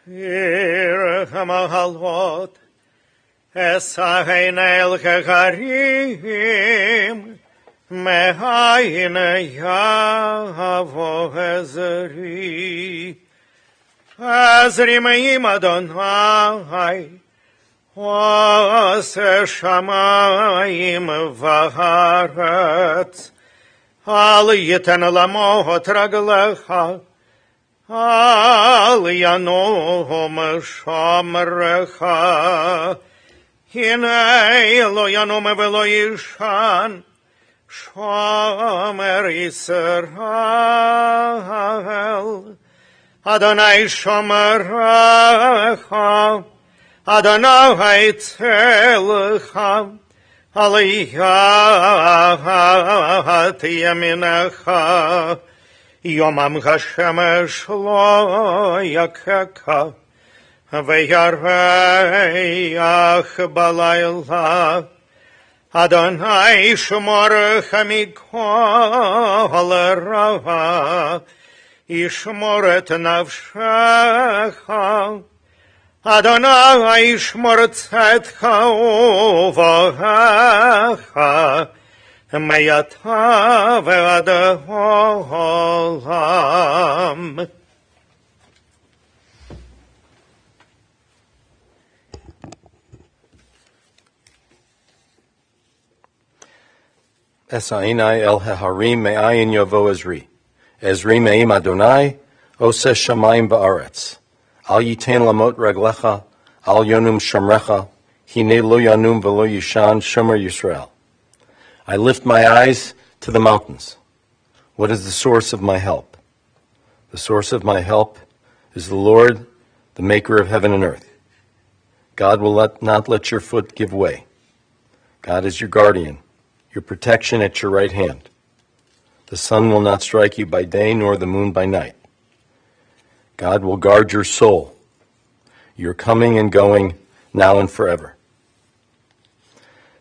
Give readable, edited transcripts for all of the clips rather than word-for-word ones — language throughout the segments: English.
עיר המעלות, אסעינה אל הגרים, מאין יבוא עזרי. עזרי מעם אדוני, עושה שמיים וארץ, אל ייתן למות רגלך, אל ינום שומרך, הנה לא ינום ולא יישן, שומר ישראל. אדוני שומרך, אדוני צלך, עליית ימינך, יומם השמש לא יככה, וירח בלילה. אדוני שמורך מכל רע, ישמור את נפשך. אדוני ישמור צאתך ובואך, מעתה ועד העולם. Esa'inai el haharim me'ayin yavo Ezri. Ezri me'im Adonai, oseh shamayim ba'aretz. Al yitain lamot raglecha, al yonum shamrecha, hine lo yanum velo yishan shomer Yisrael. I lift my eyes to the mountains. What is the source of my help? The source of my help is the Lord, the maker of heaven and earth. God will not let your foot give way. God is your guardian, your protection at your right hand. The sun will not strike you by day, nor the moon by night. God will guard your soul, your coming and going, now and forever.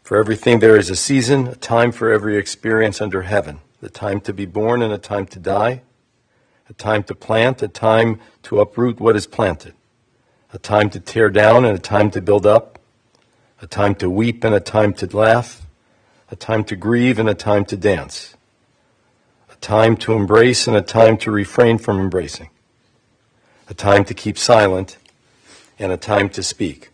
For everything there is a season, a time for every experience under heaven, the time to be born and a time to die, a time to plant, a time to uproot what is planted, a time to tear down and a time to build up, a time to weep and a time to laugh, a time to grieve and a time to dance, a time to embrace and a time to refrain from embracing, a time to keep silent and a time to speak.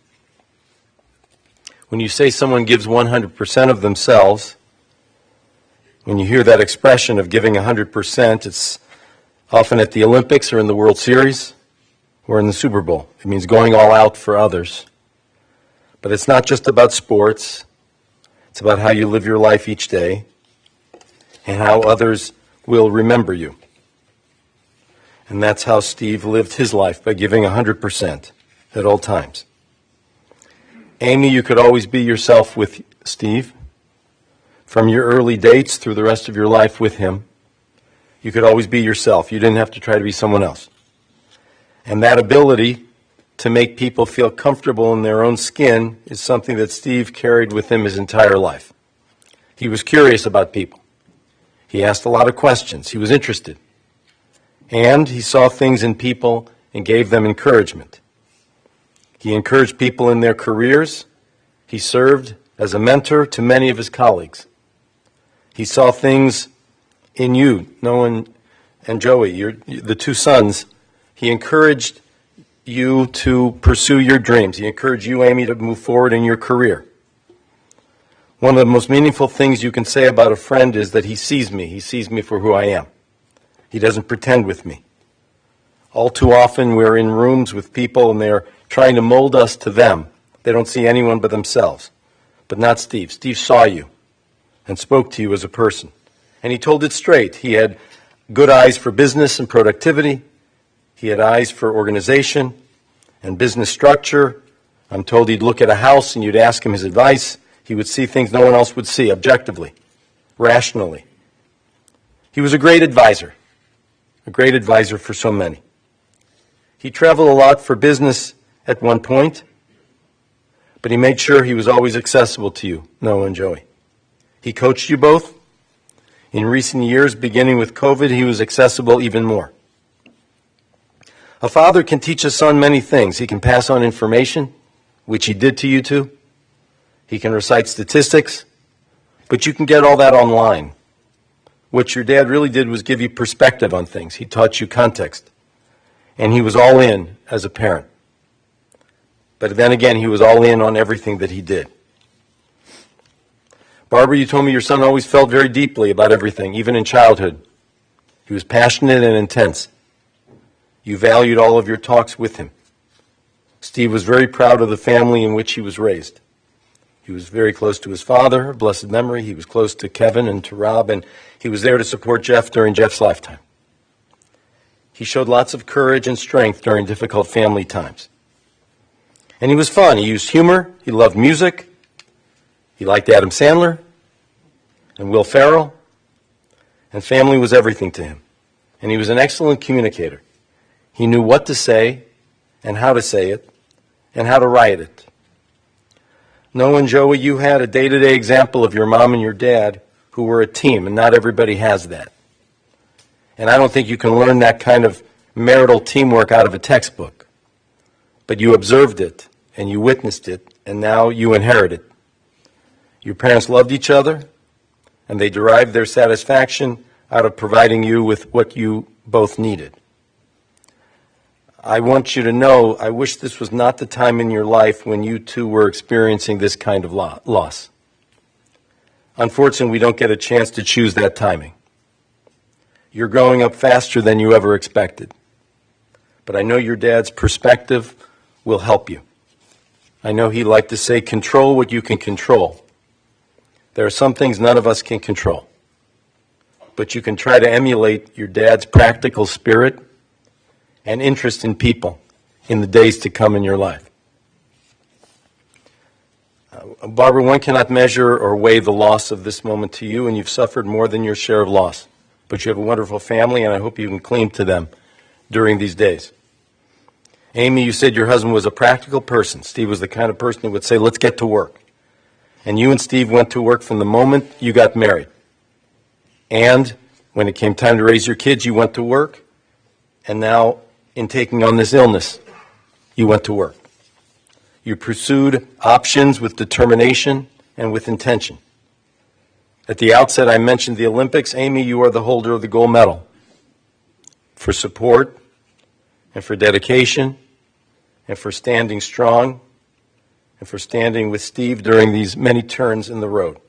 When you say someone gives 100% of themselves, when you hear that expression of giving 100%, it's often at the Olympics or in the World Series or in the Super Bowl. It means going all out for others. But it's not just about sports. It's about how you live your life each day and how others will remember you. And that's how Steve lived his life, by giving 100% at all times. Amy, you could always be yourself with Steve. From your early dates through the rest of your life with him, you could always be yourself. You didn't have to try to be someone else. And that ability to make people feel comfortable in their own skin is something that Steve carried with him his entire life. He was curious about people. He asked a lot of questions. He was interested. And he saw things in people and gave them encouragement. He encouraged people in their careers. He served as a mentor to many of his colleagues. He saw things in you, Noah and Joey, the two sons. He encouraged you to pursue your dreams. He encouraged you, Amy, to move forward in your career. One of the most meaningful things you can say about a friend is that he sees me. He sees me for who I am. He doesn't pretend with me. All too often we're in rooms with people and they're trying to mold us to them. They don't see anyone but themselves. But not Steve. Steve saw you and spoke to you as a person. And he told it straight. He had good eyes for business and productivity. He had eyes for organization and business structure. I'm told he'd look at a house and you'd ask him his advice. He would see things no one else would see, objectively, rationally. He was a great advisor for so many. He traveled a lot for business at one point, but he made sure he was always accessible to you, Noah and Joey. He coached you both. In recent years, beginning with COVID, he was accessible even more. A father can teach a son many things. He can pass on information, which he did to you two. He can recite statistics, but you can get all that online. What your dad really did was give you perspective on things. He taught you context, and he was all in as a parent. But then again, he was all in on everything that he did. Barbara, you told me your son always felt very deeply about everything, even in childhood. He was passionate and intense. You valued all of your talks with him. Steve was very proud of the family in which he was raised. He was very close to his father, blessed memory. He was close to Kevin and to Rob, and he was there to support Jeff during Jeff's lifetime. He showed lots of courage and strength during difficult family times. And he was fun. He used humor. He loved music. He liked Adam Sandler and Will Ferrell. And family was everything to him. And he was an excellent communicator. He knew what to say and how to say it and how to write it. Noah and Joey, you had a day-to-day example of your mom and your dad who were a team, and not everybody has that. And I don't think you can learn that kind of marital teamwork out of a textbook. But you observed it, and you witnessed it, and now you inherit it. Your parents loved each other, and they derived their satisfaction out of providing you with what you both needed. I want you to know, I wish this was not the time in your life when you two were experiencing this kind of loss. Unfortunately, we don't get a chance to choose that timing. You're growing up faster than you ever expected. But I know your dad's perspective will help you. I know he liked to say, control what you can control. There are some things none of us can control. But you can try to emulate your dad's practical spirit and interest in people in the days to come in your life. Barbara, one cannot measure or weigh the loss of this moment to you, and you've suffered more than your share of loss. But you have a wonderful family, and I hope you can cling to them during these days. Amy, you said your husband was a practical person. Steve was the kind of person who would say, let's get to work. And you and Steve went to work from the moment you got married. And when it came time to raise your kids, you went to work. And now, in taking on this illness, you went to work. You pursued options with determination and with intention. At the outset, I mentioned the Olympics. Amy, you are the holder of the gold medal for support and for dedication and for standing strong and for standing with Steve during these many turns in the road.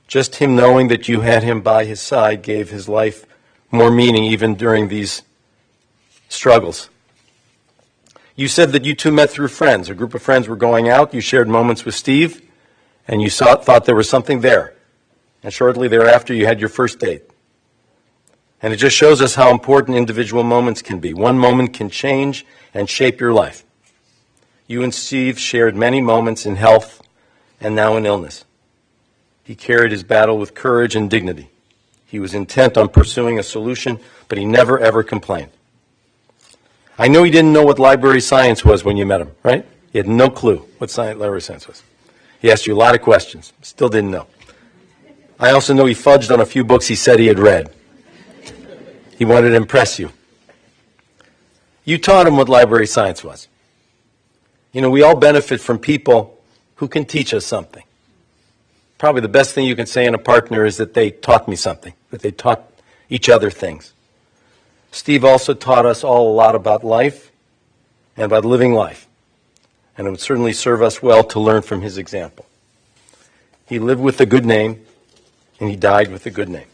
Just him knowing that you had him by his side gave his life more meaning even during these struggles. You said that you two met through friends. A group of friends were going out. You shared moments with Steve, and you thought there was something there. And shortly thereafter, you had your first date. And it just shows us how important individual moments can be. One moment can change and shape your life. You and Steve shared many moments in health and now in illness. He carried his battle with courage and dignity. He was intent on pursuing a solution, but he never, ever complained. I know he didn't know what library science was when you met him, right? He had no clue what library science was. He asked you a lot of questions, still didn't know. I also know he fudged on a few books he said he had read. He wanted to impress you. You taught him what library science was. You know, we all benefit from people who can teach us something. Probably the best thing you can say in a partner is that they taught me something, that they taught each other things. Steve also taught us all a lot about life and about living life. And it would certainly serve us well to learn from his example. He lived with a good name, and he died with a good name.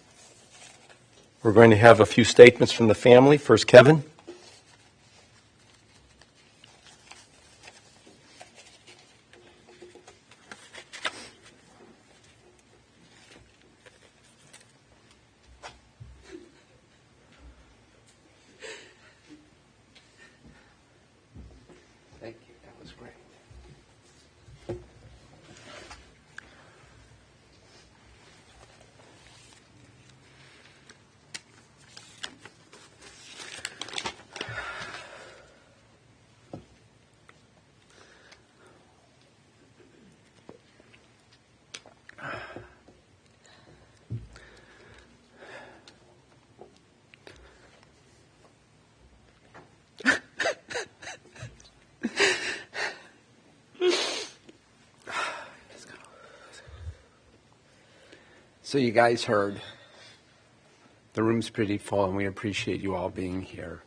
We're going to have a few statements from the family. First, Kevin. Thank you. That was great. So you guys heard. The room's pretty full, and we appreciate you all being here.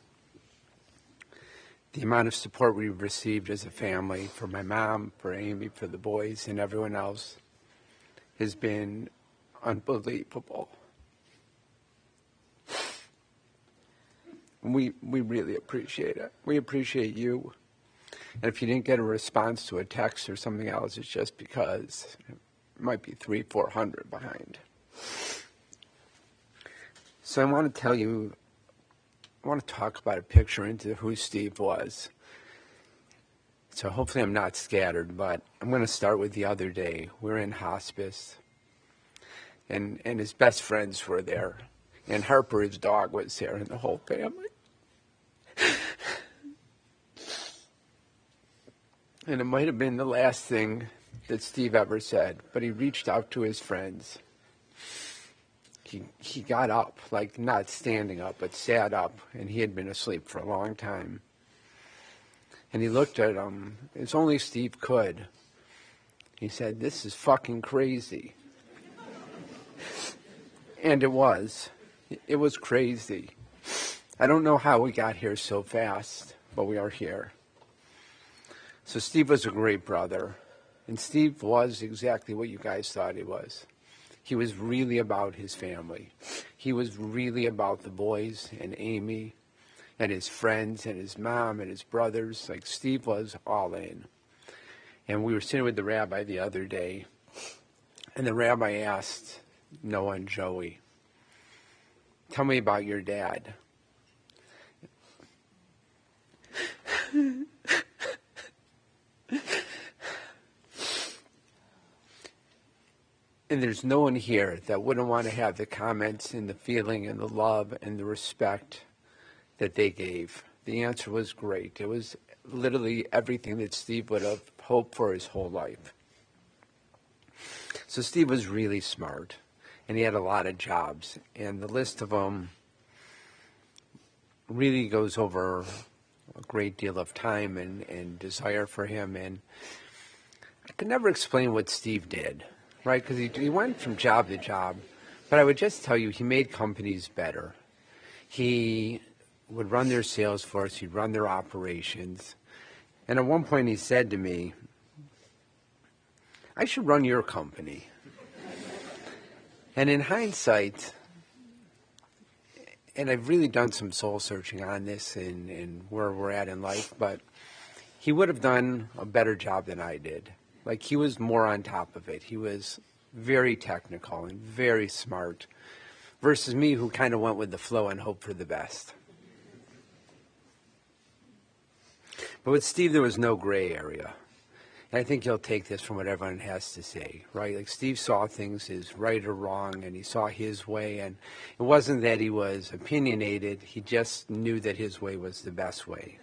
The amount of support we've received as a family, for my mom, for Amy, for the boys, and everyone else, has been unbelievable. We really appreciate it. We appreciate you. And if you didn't get a response to a text or something else, it's just because it might be 300-400 behind. So I want to tell you, I want to talk about a picture into who Steve was. So hopefully I'm not scattered, but I'm going to start with the other day. We're in hospice, and his best friends were there. And Harper, his dog, was there, and the whole family. And it might have been the last thing that Steve ever said, but he reached out to his friends. He got up, like not standing up, but sat up, and he had been asleep for a long time. And he looked at them, as only Steve could. He said, "This is fucking crazy." And it was. It was crazy. I don't know how we got here so fast, but we are here. So Steve was a great brother, and Steve was exactly what you guys thought he was. He was really about his family. He was really about the boys and Amy and his friends and his mom and his brothers. Like, Steve was all in. And we were sitting with the rabbi the other day, and the rabbi asked Noah and Joey, "Tell me about your dad." And there's no one here that wouldn't want to have the comments and the feeling and the love and the respect that they gave. The answer was great. It was literally everything that Steve would have hoped for his whole life. So Steve was really smart, and he had a lot of jobs. And the list of them really goes over a great deal of time and desire for him. And I could never explain what Steve did. Right, because he went from job to job. But I would just tell you, he made companies better. He would run their sales force. He'd run their operations. And at one point he said to me, "I should run your company." And in hindsight, and I've really done some soul searching on this and where we're at in life, but he would have done a better job than I did. Like, he was more on top of it. He was very technical and very smart, versus me, who kind of went with the flow and hoped for the best. But with Steve, there was no gray area. And I think you'll take this from what everyone has to say, right? Like, Steve saw things as right or wrong, and he saw his way. And it wasn't that he was opinionated. He just knew that his way was the best way.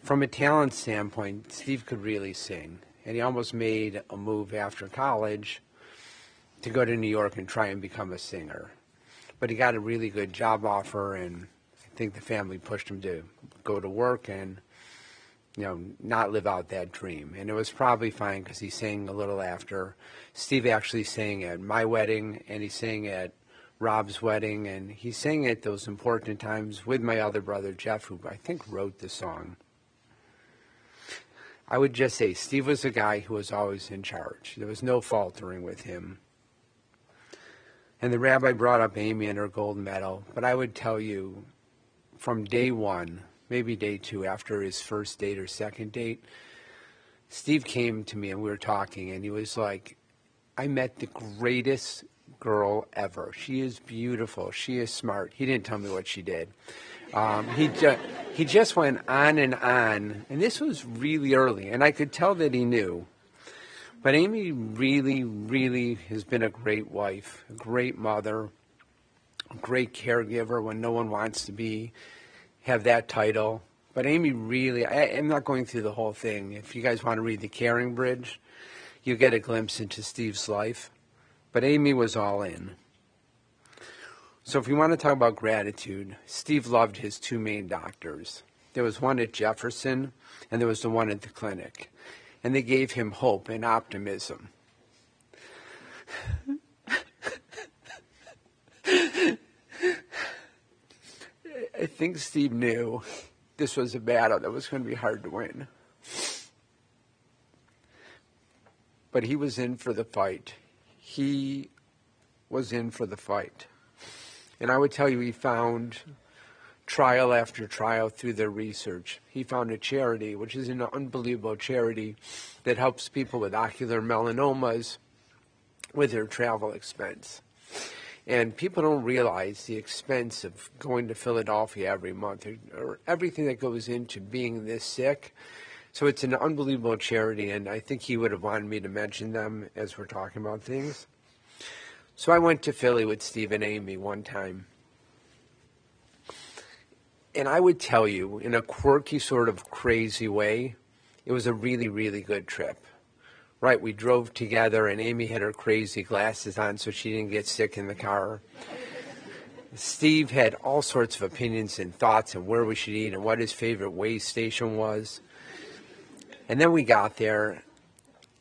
From a talent standpoint, Steve could really sing, and he almost made a move after college to go to New York and try and become a singer. But he got a really good job offer, and I think the family pushed him to go to work and, not live out that dream. And it was probably fine, because he sang a little after. Steve actually sang at my wedding, and he sang at Rob's wedding, and he sang at those important times with my other brother, Jeff, who I think wrote the song. I would just say Steve was a guy who was always in charge. There was no faltering with him. And the rabbi brought up Amy and her gold medal. But I would tell you, from day one, maybe day two, after his first date or second date, Steve came to me and we were talking, and he was like, "I met the greatest girl ever. She is beautiful. She is smart." He didn't tell me what she did. He just went on, and this was really early, and I could tell that he knew. But Amy really, really has been a great wife, a great mother, a great caregiver when no one wants to have that title. But Amy really, I'm not going through the whole thing. If you guys want to read The Caring Bridge, you get a glimpse into Steve's life. But Amy was all in. So if you want to talk about gratitude, Steve loved his two main doctors. There was one at Jefferson, and there was the one at the clinic. And they gave him hope and optimism. I think Steve knew this was a battle that was going to be hard to win. But he was in for the fight. He was in for the fight. And I would tell you, he found trial after trial through their research. He found a charity, which is an unbelievable charity that helps people with ocular melanomas with their travel expense. And people don't realize the expense of going to Philadelphia every month, or everything that goes into being this sick. So it's an unbelievable charity, and I think he would have wanted me to mention them as we're talking about things. So I went to Philly with Steve and Amy one time. And I would tell you, in a quirky sort of crazy way, it was a really, really good trip. Right, we drove together, and Amy had her crazy glasses on so she didn't get sick in the car. Steve had all sorts of opinions and thoughts on where we should eat and what his favorite way station was. And then we got there,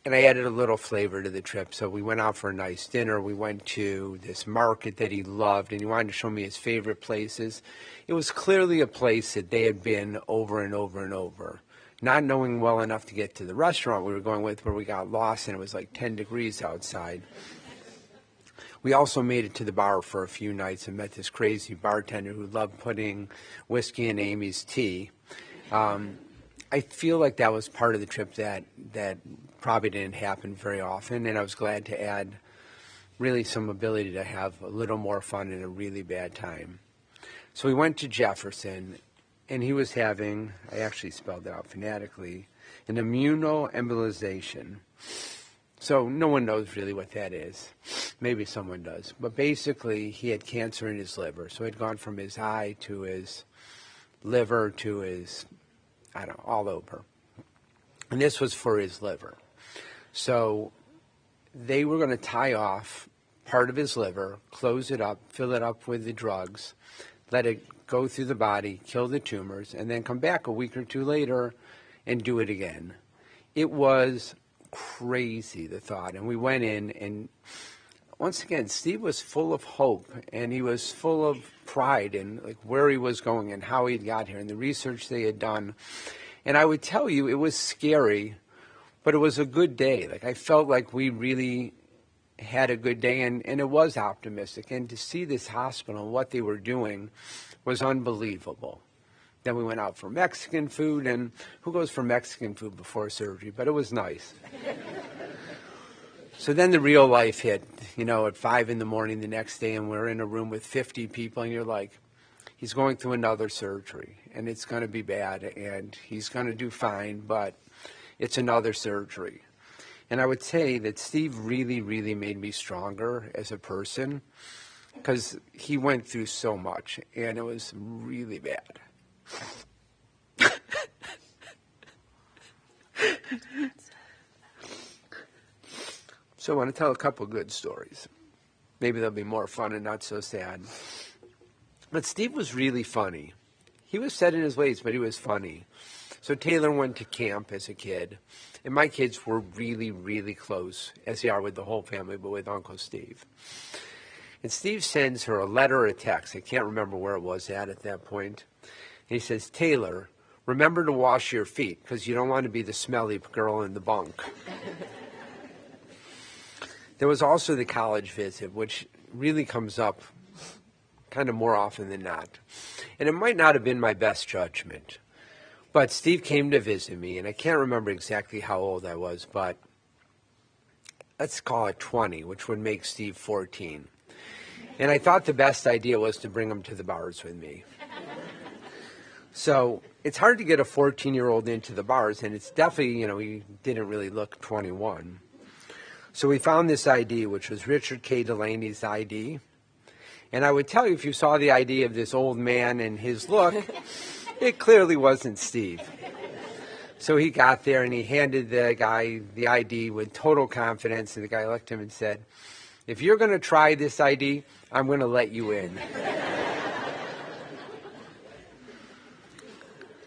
and I added a little flavor to the trip. So we went out for a nice dinner. We went to this market that he loved, and he wanted to show me his favorite places. It was clearly a place that they had been over and over and over. Not knowing well enough to get to the restaurant we were going with, where we got lost, and it was like 10 degrees outside. We also made it to the bar for a few nights and met this crazy bartender who loved putting whiskey in Amy's tea. I feel like that was part of the trip that probably didn't happen very often, and I was glad to add really some ability to have a little more fun in a really bad time. So we went to Jefferson, and he was having, I actually spelled it out phonetically, an immunoembolization. So no one knows really what that is. Maybe someone does. But basically, he had cancer in his liver. So it had gone from his eye to his liver to his, I don't know, all over. And this was for his liver. So they were going to tie off part of his liver, close it up, fill it up with the drugs, let it go through the body, kill the tumors, and then come back a week or two later and do it again. It was crazy, the thought. And we went in, and once again, Steve was full of hope, and he was full of pride in like where he was going and how he got here and the research they had done. And I would tell you, it was scary, but it was a good day. Like, I felt like we really had a good day, and it was optimistic. And to see this hospital and what they were doing was unbelievable. Then we went out for Mexican food, and who goes for Mexican food before surgery? But it was nice. So then the real life hit, at 5 in the morning the next day, and we're in a room with 50 people, and you're like, he's going through another surgery, and it's going to be bad, and he's going to do fine, but it's another surgery. And I would say that Steve really, really made me stronger as a person, because he went through so much, and it was really bad. So I want to tell a couple good stories. Maybe they'll be more fun and not so sad. But Steve was really funny. He was set in his ways, but he was funny. So Taylor went to camp as a kid, and my kids were really, really close, as they are with the whole family, but with Uncle Steve. And Steve sends her a letter or a text. I can't remember where it was at that point. And he says, Taylor, remember to wash your feet, because you don't want to be the smelly girl in the bunk. There was also the college visit, which really comes up kind of more often than not. And it might not have been my best judgment. But Steve came to visit me, and I can't remember exactly how old I was, but let's call it 20, which would make Steve 14. And I thought the best idea was to bring him to the bars with me. So it's hard to get a 14-year-old into the bars, and it's definitely, he didn't really look 21. So we found this ID, which was Richard K. Delaney's ID. And I would tell you, if you saw the ID of this old man and his look, it clearly wasn't Steve. So he got there, and he handed the guy the ID with total confidence, and the guy looked at him and said, if you're going to try this ID, I'm going to let you in.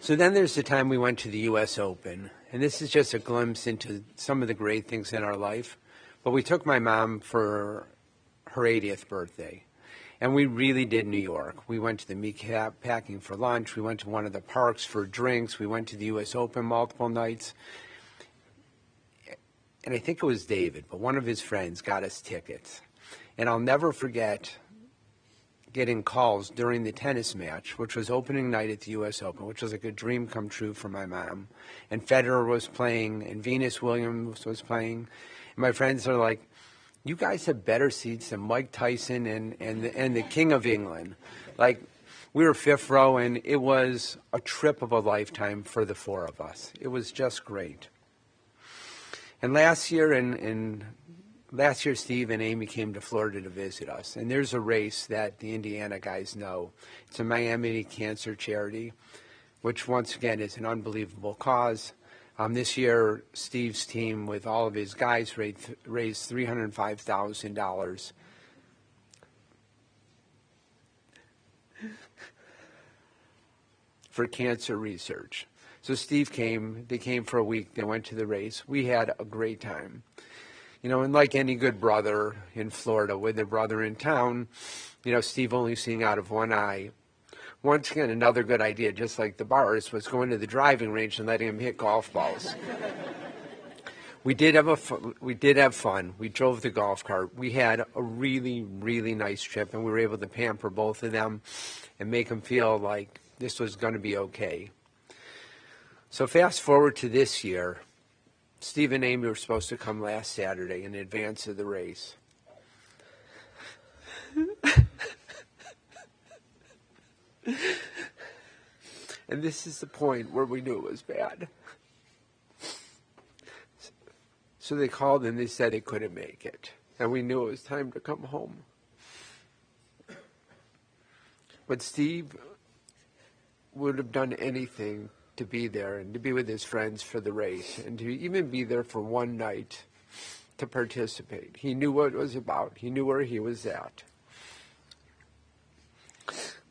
So then there's the time we went to the U.S. Open, and this is just a glimpse into some of the great things in our life. But we took my mom for her 80th birthday. And we really did New York. We went to the meat packing for lunch. We went to one of the parks for drinks. We went to the U.S. Open multiple nights. And I think it was David, but one of his friends got us tickets. And I'll never forget getting calls during the tennis match, which was opening night at the U.S. Open, which was like a dream come true for my mom. And Federer was playing, and Venus Williams was playing. And my friends are like, you guys have better seats than Mike Tyson and the King of England. Like, we were fifth row, and it was a trip of a lifetime for the four of us. It was just great. And last year, Steve and Amy came to Florida to visit us. And there's a race that the Indiana guys know. It's a Miami cancer charity, which once again is an unbelievable cause. This year, Steve's team, with all of his guys, raised $305,000 for cancer research. So Steve came, they came for a week, they went to the race. We had a great time. You know, and like any good brother in Florida with a brother in town, you know, Steve only seeing out of one eye. Once again, another good idea, just like the bars, was going to the driving range and letting him hit golf balls. We did have fun. We drove the golf cart. We had a really, really nice trip, and we were able to pamper both of them and make them feel like this was going to be okay. So fast forward to this year, Steve and Amy were supposed to come last Saturday in advance of the race. And this is the point where we knew it was bad. So they called and they said they couldn't make it. And we knew it was time to come home. But Steve would have done anything to be there and to be with his friends for the race and to even be there for one night to participate. He knew what it was about. He knew where he was at.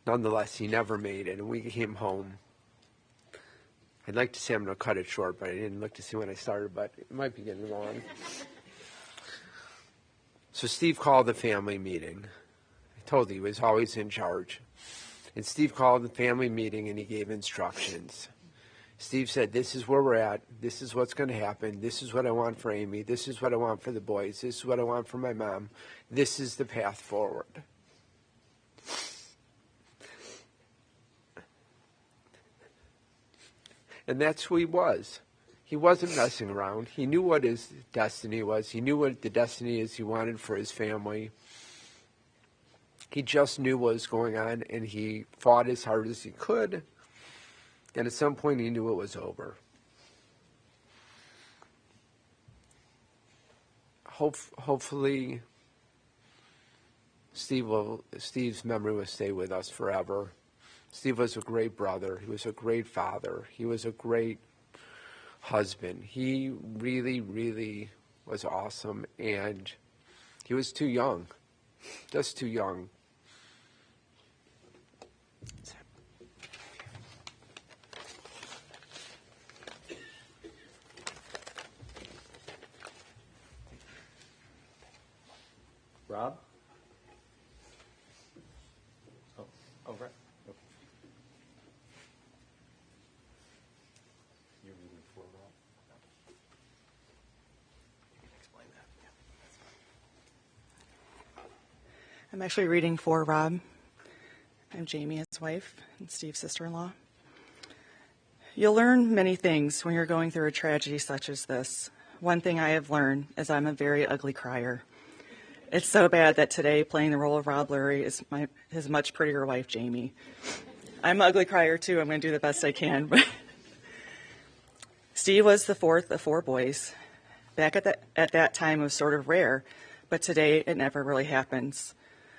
Nonetheless, he never made it, and we came home. I'd like to say I'm going to cut it short, but I didn't look to see when I started, but it might be getting long. So Steve called the family meeting. I told you he was always in charge. And Steve called the family meeting, and he gave instructions. Steve said, this is where we're at. This is what's going to happen. This is what I want for Amy. This is what I want for the boys. This is what I want for my mom. This is the path forward. And that's who he was. He wasn't messing around. He knew what his destiny was. He knew what the destiny is he wanted for his family. He just knew what was going on, and he fought as hard as he could. And at some point, he knew it was over. Hopefully, Steve's memory will stay with us forever. Steve was a great brother. He was a great father. He was a great husband. He really, really was awesome, and he was too young, just too young. Rob? Oh, right. Okay. You're reading for Rob? You can explain that. Yeah. I'm actually reading for Rob. I'm Jamie, his wife, and Steve's sister-in-law. You'll learn many things when you're going through a tragedy such as this. One thing I have learned is I'm a very ugly crier. It's so bad that today playing the role of Rob Lurie is his much prettier wife, Jamie. I'm an ugly crier too. I'm going to do the best I can. Steve was the fourth of four boys. Back at that time it was sort of rare, but today it never really happens.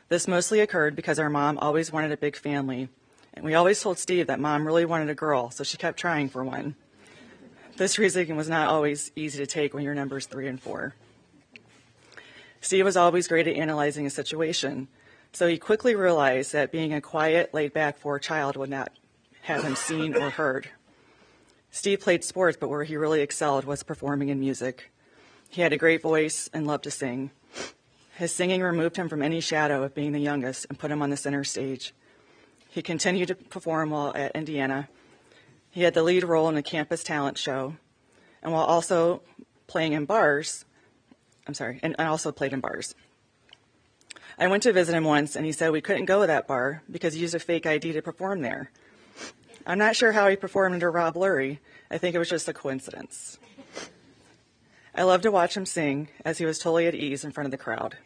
This mostly occurred because our mom always wanted a big family, and we always told Steve that mom really wanted a girl, so she kept trying for one. This reason was not always easy to take when your numbers 3 and 4. Steve was always great at analyzing a situation, so he quickly realized that being a quiet, laid-back 4 child would not have him seen or heard. Steve played sports, but where he really excelled was performing in music. He had a great voice and loved to sing. His singing removed him from any shadow of being the youngest and put him on the center stage. He continued to perform while at Indiana. He had the lead role in the campus talent show, and while also playing in bars, and also played in bars. I went to visit him once, and he said we couldn't go to that bar because he used a fake ID to perform there. I'm not sure how he performed under Rob Lurie. I think it was just a coincidence. I loved to watch him sing, as he was totally at ease in front of the crowd.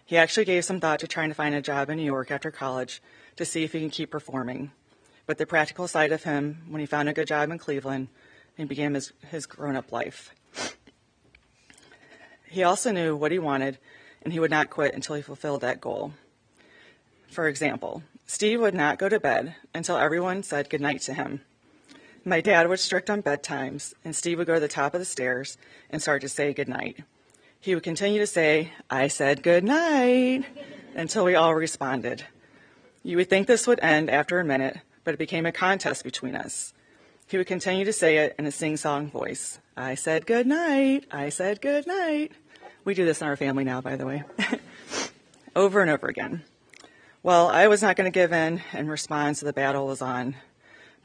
He actually gave some thought to trying to find a job in New York after college to see if he can keep performing. But the practical side of him, when he found a good job in Cleveland, he began his grown-up life. He also knew what he wanted, and he would not quit until he fulfilled that goal. For example, Steve would not go to bed until everyone said goodnight to him. My dad was strict on bedtimes, and Steve would go to the top of the stairs and start to say goodnight. He would continue to say, "I said goodnight," until we all responded. You would think this would end after a minute, but it became a contest between us. He would continue to say it in a sing-song voice. "I said goodnight, I said goodnight." We do this in our family now, by the way. Over and over again. Well, I was not going to give in and respond, so the battle was on.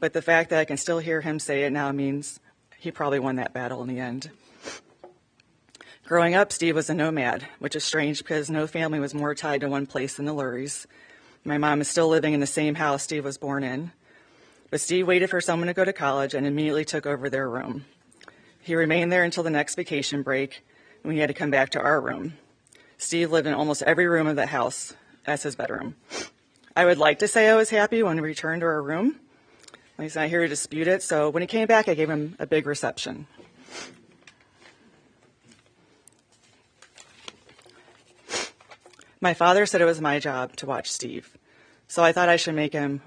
But the fact that I can still hear him say it now means he probably won that battle in the end. Growing up, Steve was a nomad, which is strange because no family was more tied to one place than the Luries. My mom is still living in the same house Steve was born in. But Steve waited for someone to go to college and immediately took over their room. He remained there until the next vacation break, when he had to come back to our room. Steve lived in almost every room of the house as his bedroom. I would like to say I was happy when we returned to our room. He's not here to dispute it, so when he came back, I gave him a big reception. My father said it was my job to watch Steve, so I thought I should make him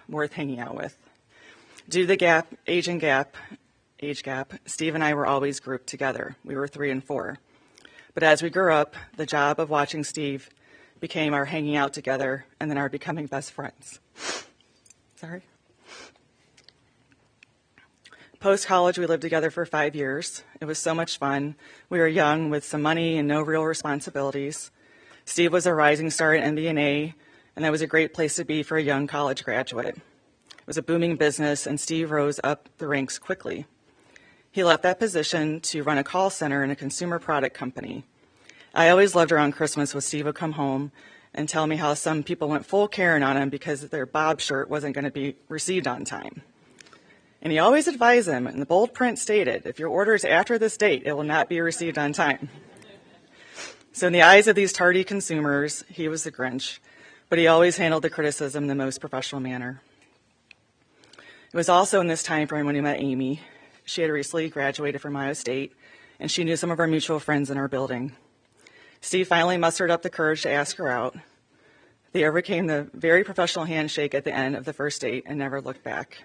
worth hanging out with. Due to the age gap, Steve and I were always grouped together. We were 3 and 4. But as we grew up, the job of watching Steve became our hanging out together and then our becoming best friends. Sorry. Post-college, we lived together for 5 years. It was so much fun. We were young with some money and no real responsibilities. Steve was a rising star at MBA, and that was a great place to be for a young college graduate. It was a booming business, and Steve rose up the ranks quickly. He left that position to run a call center in a consumer product company. I always loved around Christmas when Steve would come home and tell me how some people went full Karen on him because their Bob shirt wasn't going to be received on time. And he always advised them, and the bold print stated, if your order is after this date, it will not be received on time. So in the eyes of these tardy consumers, he was the Grinch, but he always handled the criticism in the most professional manner. It was also in this time frame when he met Amy. She had recently graduated from Ohio State, and she knew some of our mutual friends in our building. Steve finally mustered up the courage to ask her out. They overcame the very professional handshake at the end of the first date and never looked back.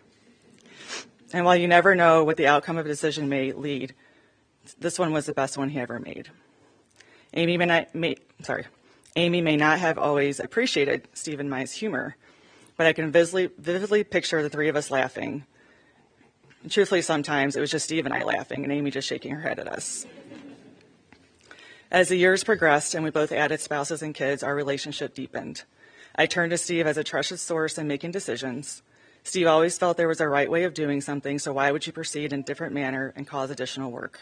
And while you never know what the outcome of a decision may lead, this one was the best one he ever made. Amy may not have always appreciated Steve and I's humor, but I can vividly picture the three of us laughing. And truthfully, sometimes it was just Steve and I laughing and Amy just shaking her head at us. As the years progressed and we both added spouses and kids, our relationship deepened. I turned to Steve as a trusted source in making decisions. Steve always felt there was a right way of doing something, so why would you proceed in a different manner and cause additional work?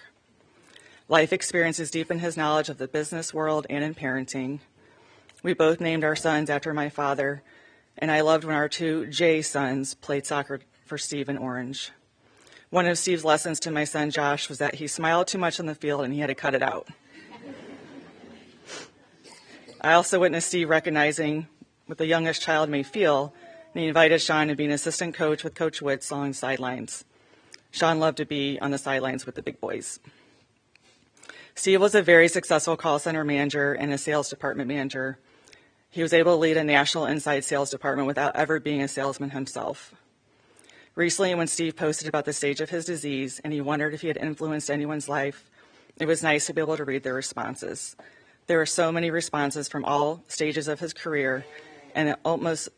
Life experiences deepened his knowledge of the business world and in parenting. We both named our sons after my father, and I loved when our 2 J sons played soccer for Steve in Orange. One of Steve's lessons to my son Josh was that he smiled too much on the field and he had to cut it out. I also witnessed Steve recognizing what the youngest child may feel, and he invited Sean to be an assistant coach with Coach Witz along the sidelines. Sean loved to be on the sidelines with the big boys. Steve was a very successful call center manager and a sales department manager. He was able to lead a national inside sales department without ever being a salesman himself. Recently, when Steve posted about the stage of his disease and he wondered if he had influenced anyone's life, it was nice to be able to read their responses. There were so many responses from all stages of his career, and it almost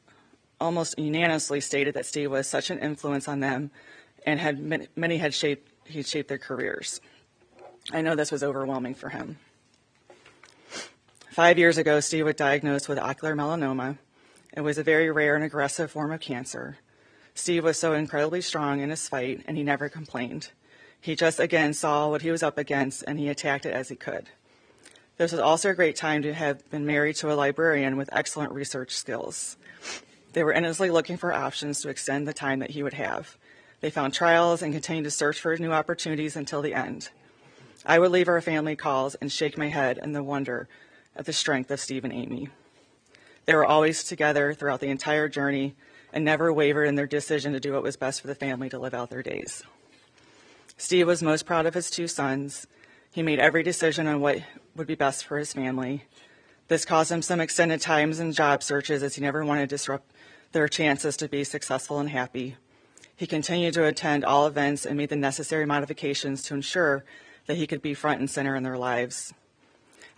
unanimously stated that Steve was such an influence on them, and many had shaped their careers. I know this was overwhelming for him. 5 years ago, Steve was diagnosed with ocular melanoma. It was a very rare and aggressive form of cancer. Steve was so incredibly strong in his fight, and he never complained. He just, again, saw what he was up against, and he attacked it as he could. This was also a great time to have been married to a librarian with excellent research skills. They were endlessly looking for options to extend the time that he would have. They found trials and continued to search for new opportunities until the end. I would leave our family calls and shake my head in the wonder at the strength of Steve and Amy. They were always together throughout the entire journey and never wavered in their decision to do what was best for the family to live out their days. Steve was most proud of his 2 sons. He made every decision on what would be best for his family. This caused him some extended times in job searches as he never wanted to disrupt their chances to be successful and happy. He continued to attend all events and made the necessary modifications to ensure that he could be front and center in their lives.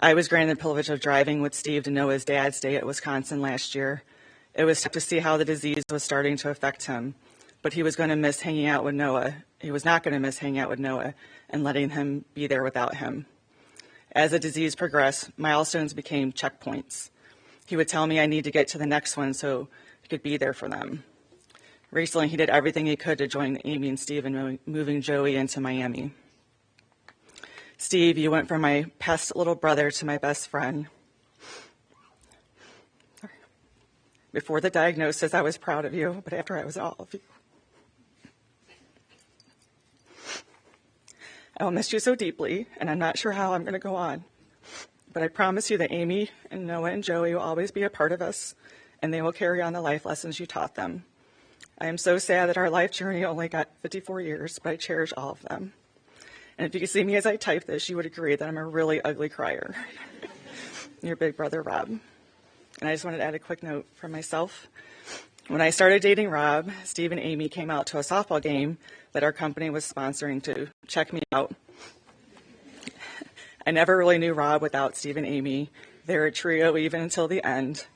I was granted the privilege of driving with Steve to Noah's dad's day at Wisconsin last year. It was tough to see how the disease was starting to affect him, but he was going to miss hanging out with Noah. He was not going to miss hanging out with Noah and letting him be there without him. As the disease progressed, milestones became checkpoints. He would tell me I need to get to the next one so he could be there for them. Recently, he did everything he could to join Amy and Steve in moving Joey into Miami. Steve, you went from my pest little brother to my best friend. Before the diagnosis, I was proud of you, but after I was all of you. I will miss you so deeply, and I'm not sure how I'm going to go on. But I promise you that Amy and Noah and Joey will always be a part of us, and they will carry on the life lessons you taught them. I am so sad that our life journey only got 54 years, but I cherish all of them. And if you could see me as I type this, you would agree that I'm a really ugly crier. Your big brother, Rob. And I just wanted to add a quick note from myself. When I started dating Rob, Steve and Amy came out to a softball game that our company was sponsoring to check me out. I never really knew Rob without Steve and Amy. They were a trio even until the end.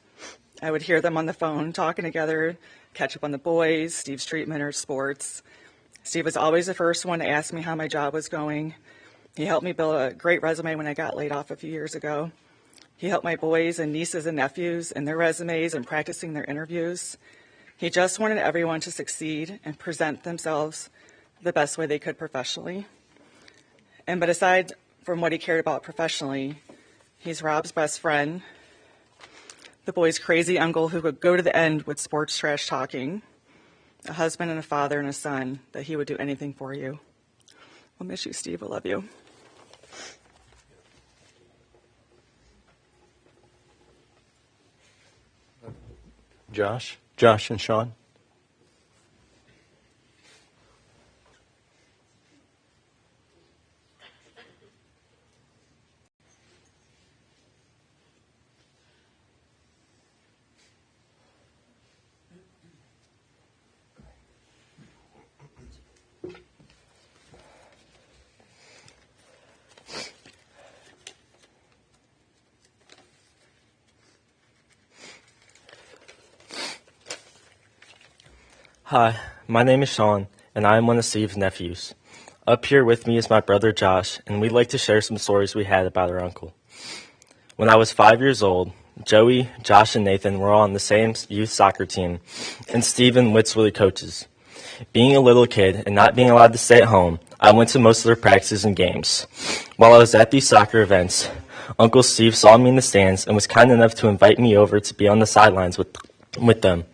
I would hear them on the phone talking together, catch up on the boys, Steve's treatment or sports. Steve was always the first one to ask me how my job was going. He helped me build a great resume when I got laid off a few years ago. He helped my boys and nieces and nephews in their resumes and practicing their interviews. He just wanted everyone to succeed and present themselves the best way they could professionally. But aside from what he cared about professionally, he's Rob's best friend, the boys' crazy uncle who would go to the end with sports trash talking, a husband and a father and a son that he would do anything for you. We'll miss you, Steve. We love you. Josh and Sean. Hi, my name is Sean, and I am one of Steve's nephews. Up here with me is my brother Josh, and we'd like to share some stories we had about our uncle. When I was 5 years old, Joey, Josh, and Nathan were all on the same youth soccer team, and Steve and Witz were the coaches. Being a little kid and not being allowed to stay at home, I went to most of their practices and games. While I was at these soccer events, Uncle Steve saw me in the stands and was kind enough to invite me over to be on the sidelines with them.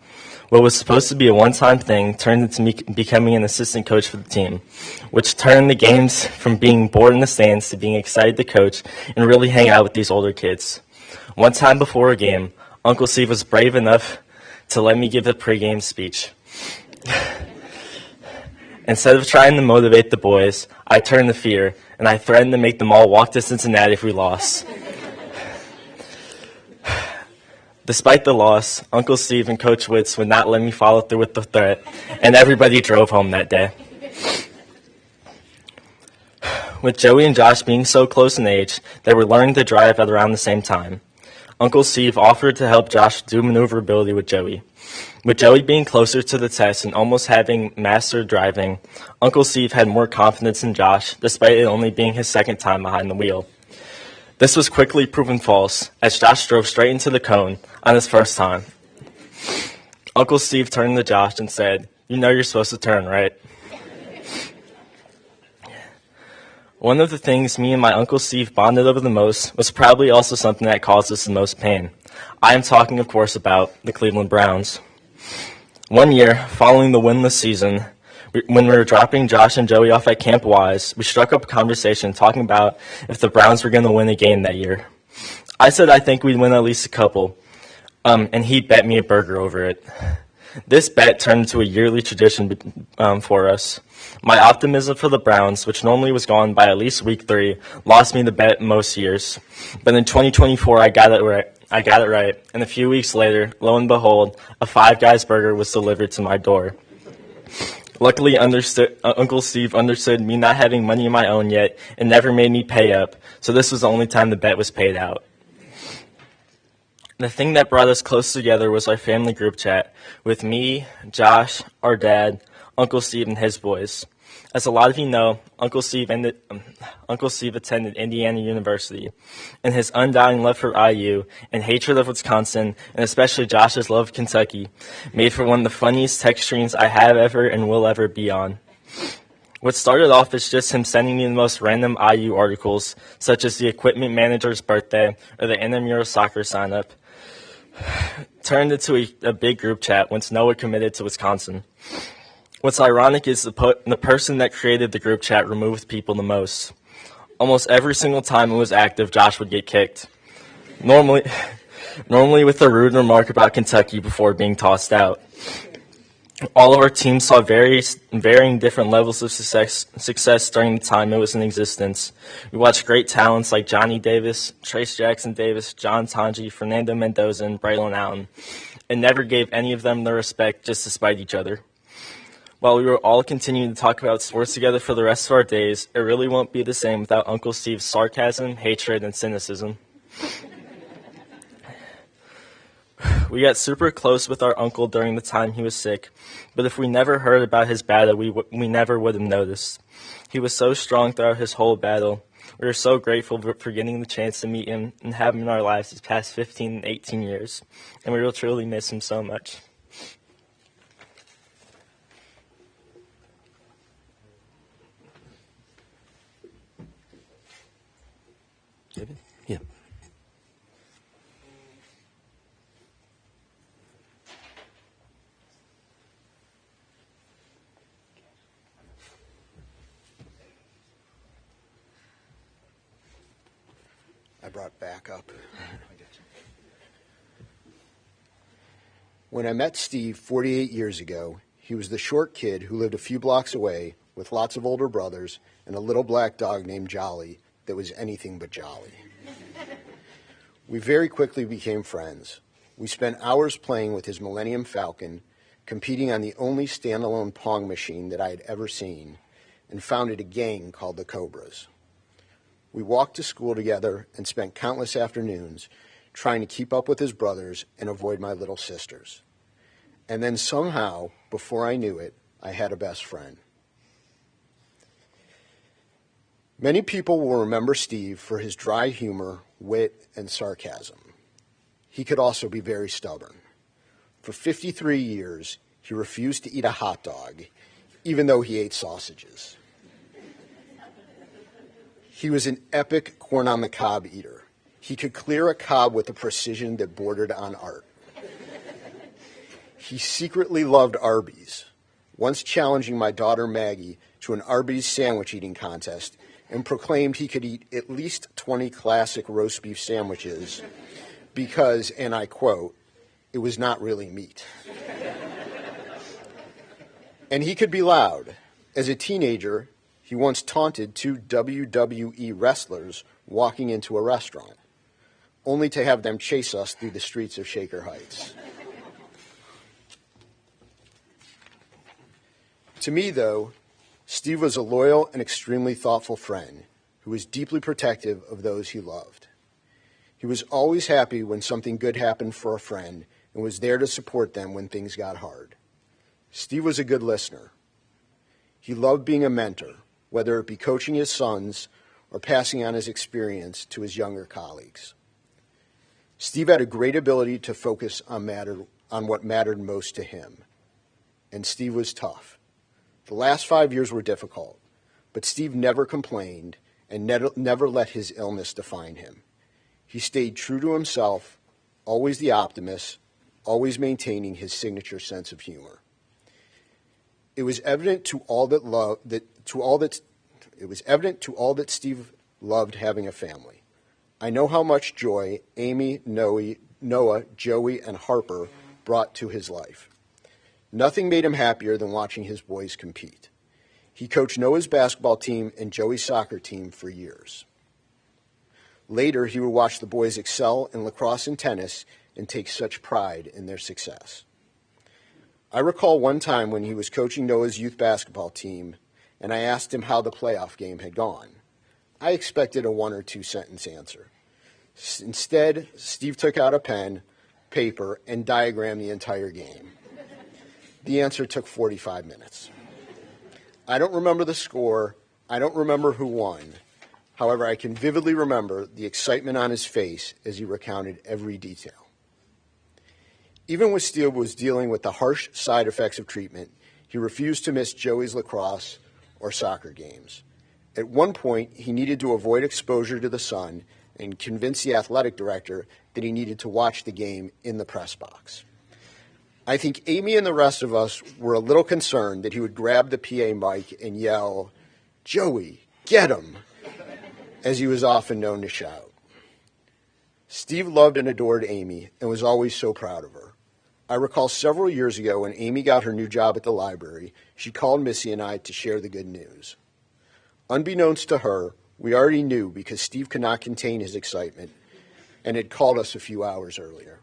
What was supposed to be a one-time thing turned into me becoming an assistant coach for the team, which turned the games from being bored in the stands to being excited to coach and really hang out with these older kids. One time before a game, Uncle Steve was brave enough to let me give a pregame speech. Instead of trying to motivate the boys, I turned to fear, and I threatened to make them all walk to Cincinnati if we lost. Despite the loss, Uncle Steve and Coach Witz would not let me follow through with the threat, and everybody drove home that day. With Joey and Josh being so close in age, they were learning to drive at around the same time. Uncle Steve offered to help Josh do maneuverability with Joey. With Joey being closer to the test and almost having mastered driving, Uncle Steve had more confidence in Josh, despite it only being his second time behind the wheel. This was quickly proven false, as Josh drove straight into the cone on his first time. Uncle Steve turned to Josh and said, "You know you're supposed to turn, right?" One of the things me and my Uncle Steve bonded over the most was probably also something that caused us the most pain. I am talking, of course, about the Cleveland Browns. One year, following the winless season, when we were dropping Josh and Joey off at Camp Wise, we struck up a conversation talking about if the Browns were going to win a game that year. I said I think we'd win at least a couple, and he bet me a burger over it. This bet turned into a yearly tradition for us. My optimism for the Browns, which normally was gone by at least week 3, lost me the bet most years. But in 2024, I got it right, and a few weeks later, lo and behold, a Five Guys burger was delivered to my door. Luckily, Uncle Steve understood me not having money of my own yet and never made me pay up, so this was the only time the bet was paid out. The thing that brought us close together was our family group chat with me, Josh, our dad, Uncle Steve, and his boys. As a lot of you know, Uncle Steve attended Indiana University, and his undying love for IU and hatred of Wisconsin, and especially Josh's love of Kentucky, made for one of the funniest text streams I have ever and will ever be on. What started off as just him sending me the most random IU articles, such as the equipment manager's birthday or the intramural soccer sign-up, turned into a big group chat once Noah committed to Wisconsin. What's ironic is the person that created the group chat removed people the most. Almost every single time it was active, Josh would get kicked. Normally with a rude remark about Kentucky before being tossed out. All of our teams saw varying different levels of success during the time it was in existence. We watched great talents like Johnny Davis, Trace Jackson Davis, John Tanji, Fernando Mendoza, and Braylon Allen, and never gave any of them their respect just to spite each other. While we were all continuing to talk about sports together for the rest of our days, it really won't be the same without Uncle Steve's sarcasm, hatred, and cynicism. We got super close with our uncle during the time he was sick, but if we never heard about his battle, we never would have noticed. He was so strong throughout his whole battle. We are so grateful for getting the chance to meet him and have him in our lives these past 15 and 18 years, and we will truly miss him so much. David? Yeah. I brought backup. When I met Steve 48 years ago, he was the short kid who lived a few blocks away with lots of older brothers and a little black dog named Jolly that was anything but jolly. We very quickly became friends. We spent hours playing with his Millennium Falcon, competing on the only standalone Pong machine that I had ever seen, and founded a gang called the Cobras. We walked to school together and spent countless afternoons trying to keep up with his brothers and avoid my little sisters. And then somehow, before I knew it, I had a best friend. Many people will remember Steve for his dry humor, wit, and sarcasm. He could also be very stubborn. For 53 years, he refused to eat a hot dog, even though he ate sausages. He was an epic corn-on-the-cob eater. He could clear a cob with a precision that bordered on art. He secretly loved Arby's, once challenging my daughter Maggie to an Arby's sandwich eating contest and proclaimed he could eat at least 20 classic roast beef sandwiches because, and I quote, it was not really meat. And he could be loud. As a teenager, he once taunted two WWE wrestlers walking into a restaurant, only to have them chase us through the streets of Shaker Heights. To me, though, Steve was a loyal and extremely thoughtful friend who was deeply protective of those he loved. He was always happy when something good happened for a friend and was there to support them when things got hard. Steve was a good listener. He loved being a mentor, whether it be coaching his sons or passing on his experience to his younger colleagues. Steve had a great ability to focus on what mattered most to him, and Steve was tough. The last 5 years were difficult, but Steve never complained and never let his illness define him. He stayed true to himself, always the optimist, always maintaining his signature sense of humor. It was evident to all that Steve loved having a family. I know how much joy Amy, Noah, Joey, and Harper brought to his life. Nothing made him happier than watching his boys compete. He coached Noah's basketball team and Joey's soccer team for years. Later, he would watch the boys excel in lacrosse and tennis and take such pride in their success. I recall one time when he was coaching Noah's youth basketball team, and I asked him how the playoff game had gone. I expected a 1 or 2 sentence answer. Instead, Steve took out a pen, paper, and diagrammed the entire game. The answer took 45 minutes. I don't remember the score. I don't remember who won. However, I can vividly remember the excitement on his face as he recounted every detail. Even when Steve was dealing with the harsh side effects of treatment, he refused to miss Joey's lacrosse or soccer games. At one point, he needed to avoid exposure to the sun and convince the athletic director that he needed to watch the game in the press box. I think Amy and the rest of us were a little concerned that he would grab the PA mic and yell, "Joey, get him," as he was often known to shout. Steve loved and adored Amy and was always so proud of her. I recall several years ago when Amy got her new job at the library, she called Missy and I to share the good news. Unbeknownst to her, we already knew because Steve could not contain his excitement and had called us a few hours earlier.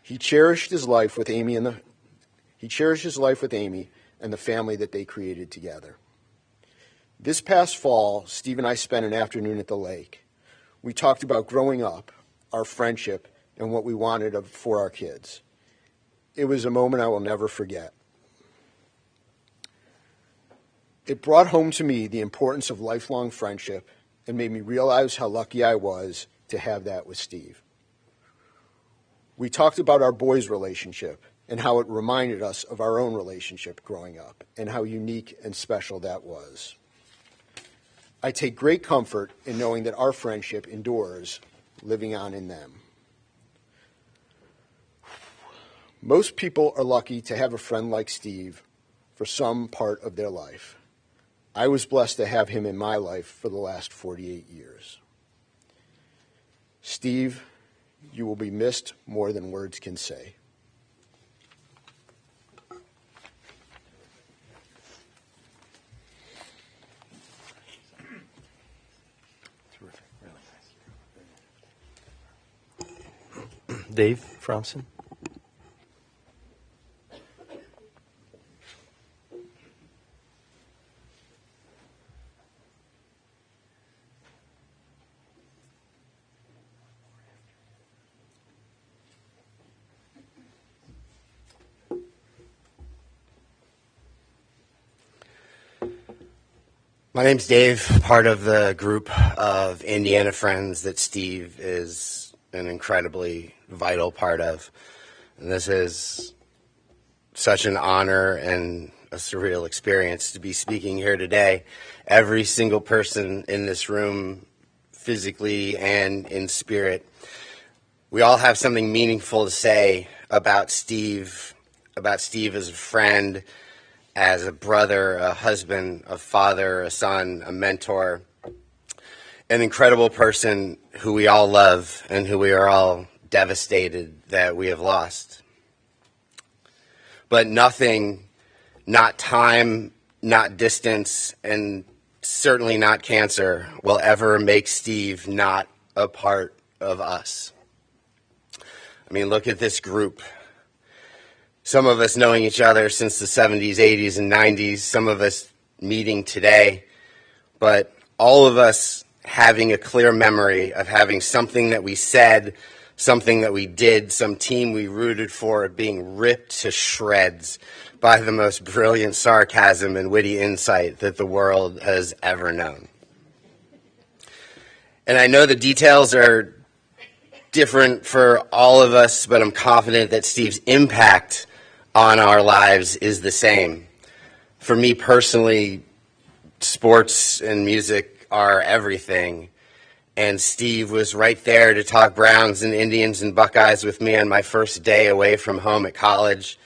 He cherished his life with Amy and the family that they created together. This past fall, Steve and I spent an afternoon at the lake. We talked about growing up, our friendship, and what we wanted for our kids. It was a moment I will never forget. It brought home to me the importance of lifelong friendship and made me realize how lucky I was to have that with Steve. We talked about our boys' relationship and how it reminded us of our own relationship growing up and how unique and special that was. I take great comfort in knowing that our friendship endures, living on in them. Most people are lucky to have a friend like Steve for some part of their life. I was blessed to have him in my life for the last 48 years. Steve, you will be missed more than words can say. Terrific, really nice. Dave Fromson. My name's Dave, part of the group of Indiana friends that Steve is an incredibly vital part of. And this is such an honor and a surreal experience to be speaking here today. Every single person in this room, physically and in spirit, we all have something meaningful to say about Steve as a friend, as a brother, a husband, a father, a son, a mentor, an incredible person who we all love and who we are all devastated that we have lost. But nothing, not time, not distance, and certainly not cancer will ever make Steve not a part of us. I mean, look at this group. Some of us knowing each other since the 70s, 80s, and 90s, some of us meeting today, but all of us having a clear memory of having something that we said, something that we did, some team we rooted for being ripped to shreds by the most brilliant sarcasm and witty insight that the world has ever known. And I know the details are different for all of us, but I'm confident that Steve's impact on our lives is the same. For me personally, sports and music are everything. And Steve was right there to talk Browns and Indians and Buckeyes with me on my first day away from home at college.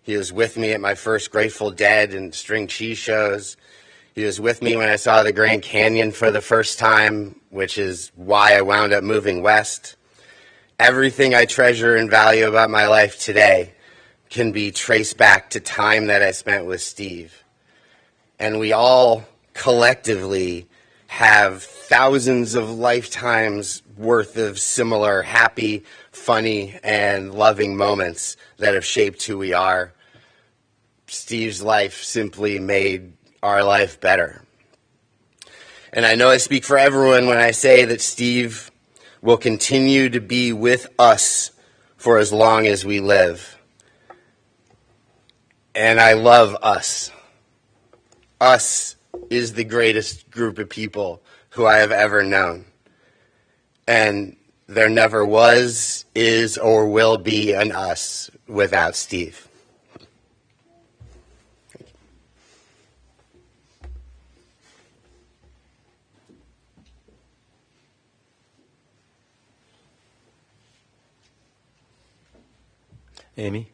He was with me at my first Grateful Dead and string cheese shows. He was with me when I saw the Grand Canyon for the first time, which is why I wound up moving west. Everything I treasure and value about my life today can be traced back to time that I spent with Steve. And we all collectively have thousands of lifetimes worth of similar happy, funny, and loving moments that have shaped who we are. Steve's life simply made our life better. And I know I speak for everyone when I say that Steve will continue to be with us for as long as we live. And I love us. Us is the greatest group of people who I have ever known. And there never was, is, or will be an us without Steve. Amy?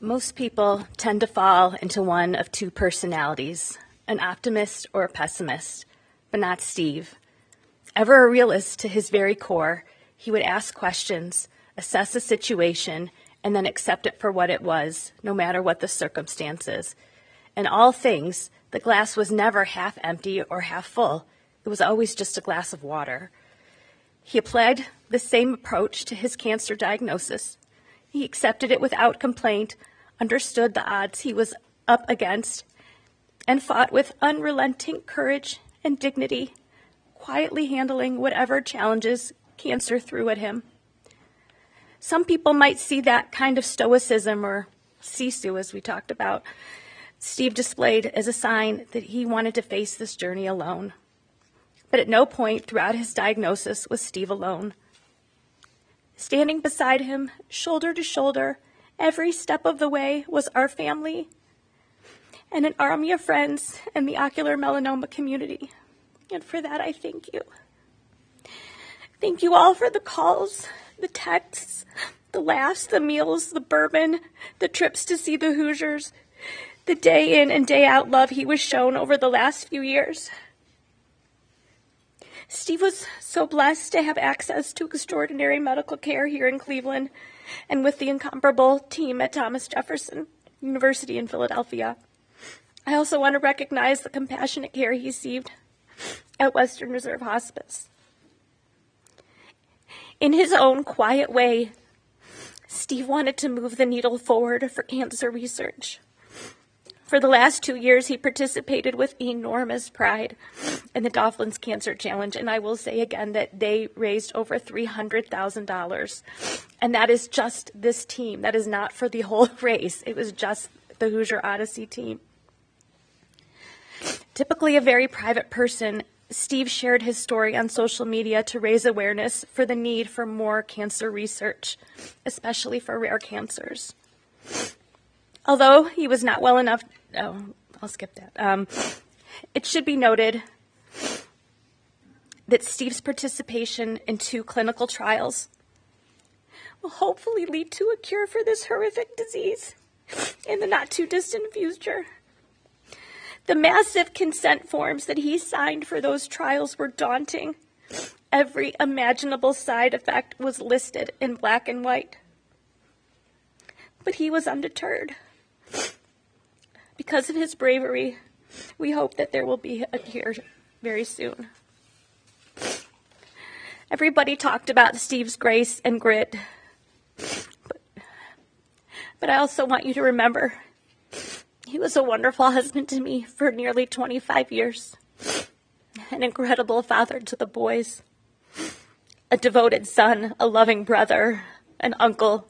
Most people tend to fall into one of two personalities, an optimist or a pessimist, but not Steve. Ever a realist to his very core, he would ask questions, assess a situation, and then accept it for what it was, no matter what the circumstances. In all things, the glass was never half empty or half full. It was always just a glass of water. He applied the same approach to his cancer diagnosis. He accepted it without complaint, understood the odds he was up against, and fought with unrelenting courage and dignity, quietly handling whatever challenges cancer threw at him. Some people might see that kind of stoicism, or sisu as we talked about, Steve displayed as a sign that he wanted to face this journey alone. But at no point throughout his diagnosis was Steve alone. Standing beside him, shoulder to shoulder, every step of the way was our family and an army of friends in the ocular melanoma community. And for that, I thank you. Thank you all for the calls, the texts, the laughs, the meals, the bourbon, the trips to see the Hoosiers, the day in and day out love he was shown over the last few years. Steve was so blessed to have access to extraordinary medical care here in Cleveland and with the incomparable team at Thomas Jefferson University in Philadelphia. I also want to recognize the compassionate care he received at Western Reserve Hospice. In his own quiet way, Steve wanted to move the needle forward for cancer research. For the last 2 years, he participated with enormous pride in the Dolphins Cancer Challenge, and I will say again that they raised over $300,000, and that is just this team. That is not for the whole race. It was just the Hoosier Odyssey team. Typically a very private person, Steve shared his story on social media to raise awareness for the need for more cancer research, especially for rare cancers. Although he was not well enough, I'll skip that. It should be noted that Steve's participation in 2 clinical trials will hopefully lead to a cure for this horrific disease in the not too distant future. The massive consent forms that he signed for those trials were daunting. Every imaginable side effect was listed in black and white. But he was undeterred. Because of his bravery, we hope that there will be a cure very soon. Everybody talked about Steve's grace and grit. But I also want you to remember, he was a wonderful husband to me for nearly 25 years, an incredible father to the boys, a devoted son, a loving brother, an uncle,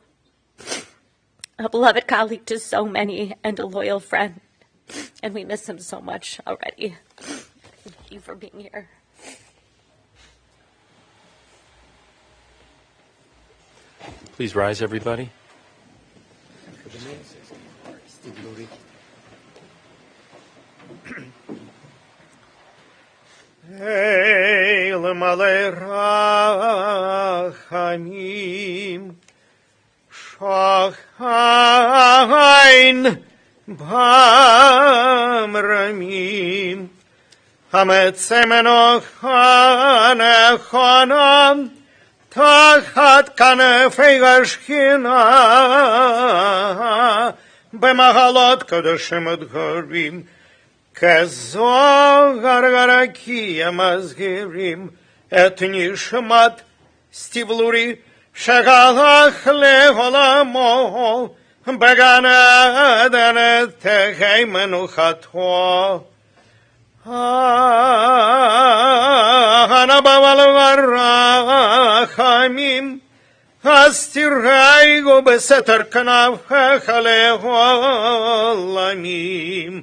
a beloved colleague to so many, and a loyal friend. And we miss him so much already. Thank you for being here. Please rise, everybody. Hey, l'malei rachamim, shachain b'amramim, hametzemeno chanechonam, tachat kanefei hashchina, b'mahalot kadoshim adgarim, כזוהר הרקיע מזהירים את נשמת סטיב לורי שגלח לעולמו בגן עדן תהי מנוחתו. הנבא ולרחמים אז תראיגו בסתר כנפך לעולמים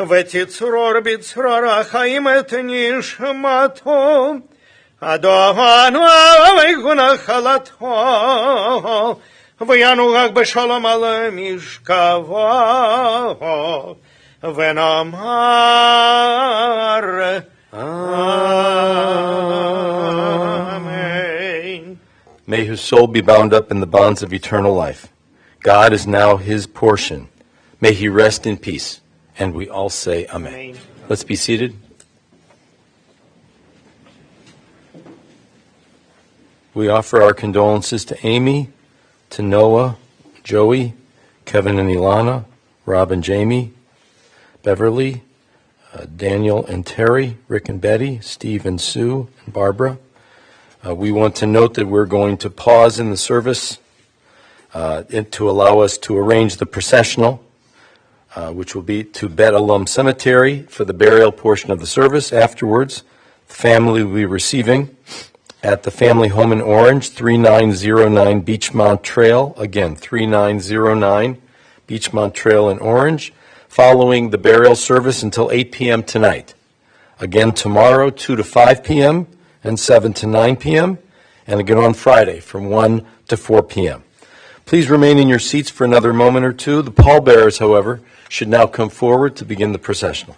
ותצרור בצרור החיים את נשמתו, אדון ויגון נחלתו, וינוח בשלום על משכבו, ונאמר Amen. May his soul be bound up in the bonds of eternal life. God is now his portion. May he rest in peace. And we all say Amen. Amen. Let's be seated. We offer our condolences to Amy, to Noah, Joey, Kevin and Ilana, Rob and Jamie, Beverly, Daniel and Terry, Rick and Betty, Steve and Sue, and Barbara. We want to note that we're going to pause in the service to allow us to arrange the processional, which will be to Bet Alum Cemetery for the burial portion of the service. Afterwards, the family will be receiving at the family home in Orange, 3909 Beachmont Trail. Again, 3909 Beachmont Trail in Orange, following the burial service until 8 p.m. tonight. Again, tomorrow, 2 to 5 p.m. and 7 to 9 p.m. And again on Friday from 1 to 4 p.m. Please remain in your seats for another moment or two. The pallbearers, however, should now come forward to begin the processional.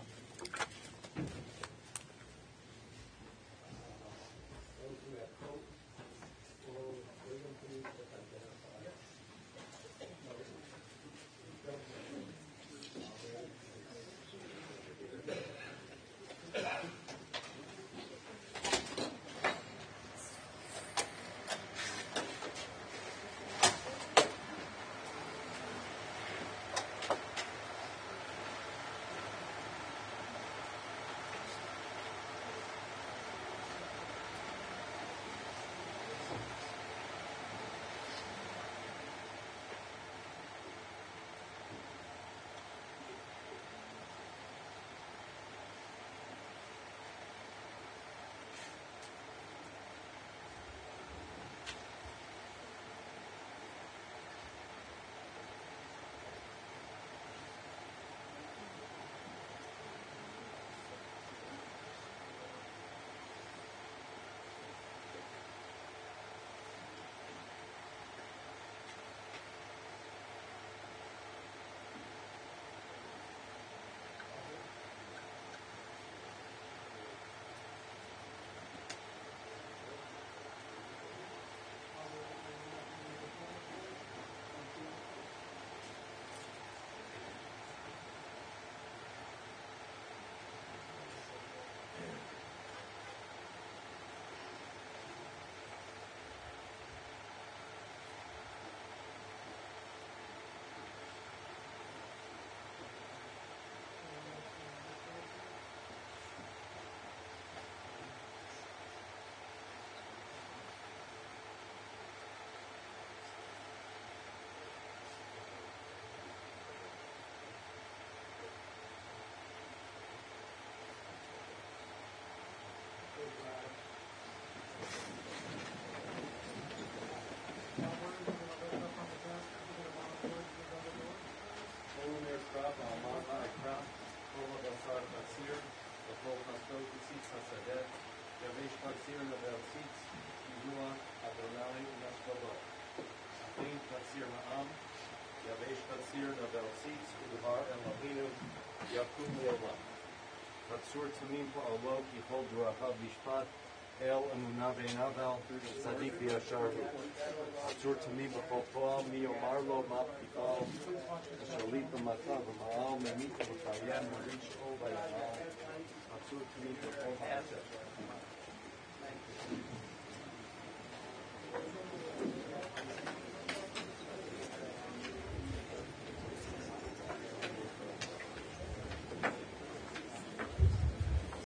Tatsir Navel Sitz, Yizua, Adonai, Nashkalo. Achim Tatsir Ma'am, Yavesh Tatsir Navel Sitz, Udevar Elohinu, Yakum Leolam. Tatsur Tamim Pa'olo, Kichol Durachav Bishpat, El Emunah Ve'navel, Tzadik V'yashar. Tatsur Tamim B'chol Toal, Miyomar Lo Ma'pikal, Shalit B'matav V'ma'al, Memita V'kayem, Marish Ol V'yanal. Tatsur Tamim B'chol Ha'aseh.